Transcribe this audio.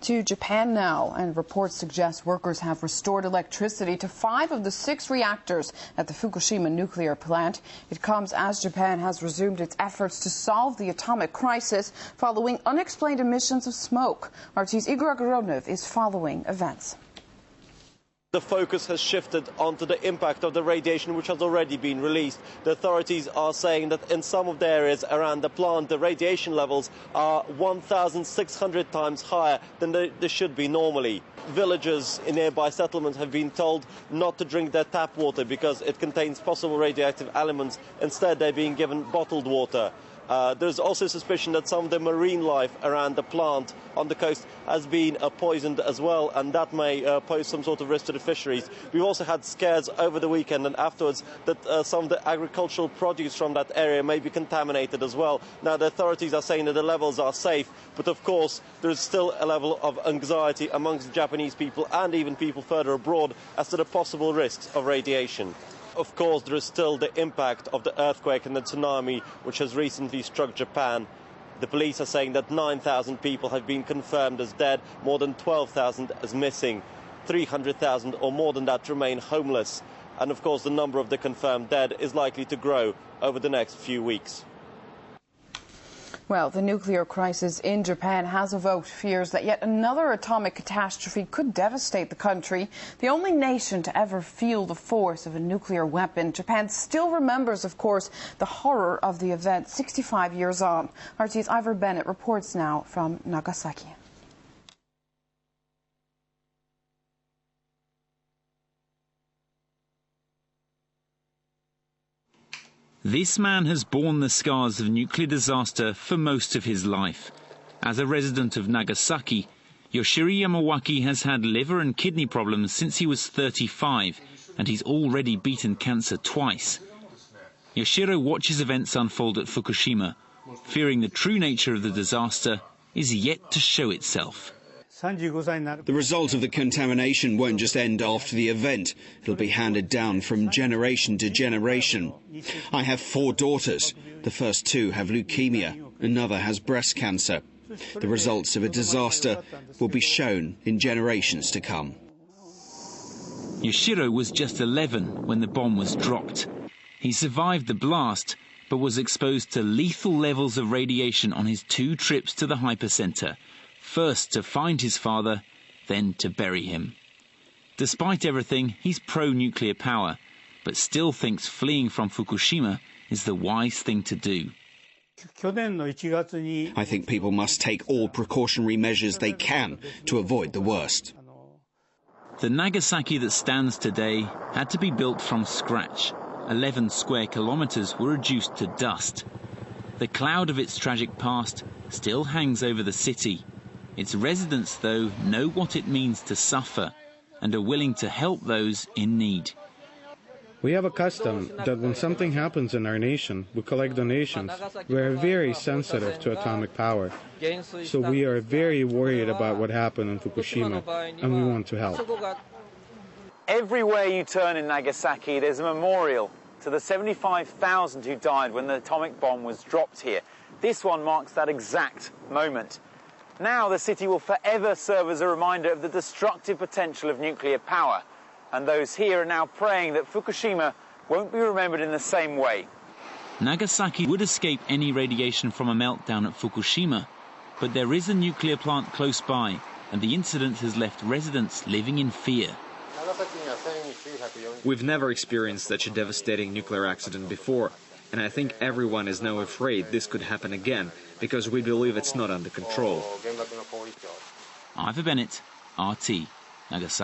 To Japan now, and reports suggest workers have restored electricity to 5 of the 6 reactors at the Fukushima nuclear plant. It comes as Japan has resumed its efforts to solve the atomic crisis following unexplained emissions of smoke. RT's Igor Gorodnev is following events. The focus has shifted onto the impact of the radiation which has already been released. The authorities are saying that in some of the areas around the plant, the radiation levels are 1,600 times higher than they should be normally. Villagers in nearby settlements have been told not to drink their tap water because it contains possible radioactive elements. Instead, they're being given bottled water. There's also suspicion that some of the marine life around the plant on the coast has been poisoned as well, and that may pose some sort of risk to the fisheries. We've also had scares over the weekend and afterwards that some of the agricultural produce from that area may be contaminated as well. Now, the authorities are saying that the levels are safe, but of course there is still a level of anxiety amongst Japanese people and even people further abroad as to the possible risks of radiation. Of course, there is still the impact of the earthquake and the tsunami which has recently struck Japan. The police are saying that 9,000 people have been confirmed as dead, more than 12,000 as missing. 300,000 or more than that remain homeless. And of course, the number of the confirmed dead is likely to grow over the next few weeks. Well, the nuclear crisis in Japan has evoked fears that yet another atomic catastrophe could devastate the country. The only nation to ever feel the force of a nuclear weapon, Japan still remembers, of course, the horror of the event 65 years on. RT's Ivor Bennett reports now from Nagasaki. This man has borne the scars of nuclear disaster for most of his life. As a resident of Nagasaki, Yoshiro Yamawaki has had liver and kidney problems since he was 35, and he's already beaten cancer twice. Yoshiro watches events unfold at Fukushima, fearing the true nature of the disaster is yet to show itself. The result of the contamination won't just end after the event. It'll be handed down from generation to generation. I have 4 daughters. The first 2 have leukemia. Another has breast cancer. The results of a disaster will be shown in generations to come. Yoshiro was just 11 when the bomb was dropped. He survived the blast, but was exposed to lethal levels of radiation on his 2 trips to the hypercenter. First to find his father, then to bury him. Despite everything, he's pro-nuclear power, but still thinks fleeing from Fukushima is the wise thing to do. I think people must take all precautionary measures they can to avoid the worst. The Nagasaki that stands today had to be built from scratch. 11 square kilometers were reduced to dust. The cloud of its tragic past still hangs over the city. Its residents, though, know what it means to suffer and are willing to help those in need. We have a custom that when something happens in our nation, we collect donations. We are very sensitive to atomic power, so we are very worried about what happened in Fukushima, and we want to help. Everywhere you turn in Nagasaki, there's a memorial to the 75,000 who died when the atomic bomb was dropped here. This one marks that exact moment. Now the city will forever serve as a reminder of the destructive potential of nuclear power. And those here are now praying that Fukushima won't be remembered in the same way. Nagasaki would escape any radiation from a meltdown at Fukushima, but there is a nuclear plant close by, and the incident has left residents living in fear. We've never experienced such a devastating nuclear accident before, and I think everyone is now afraid this could happen again, because we believe it's not under control. Ivor Bennett, RT, Nagasaki.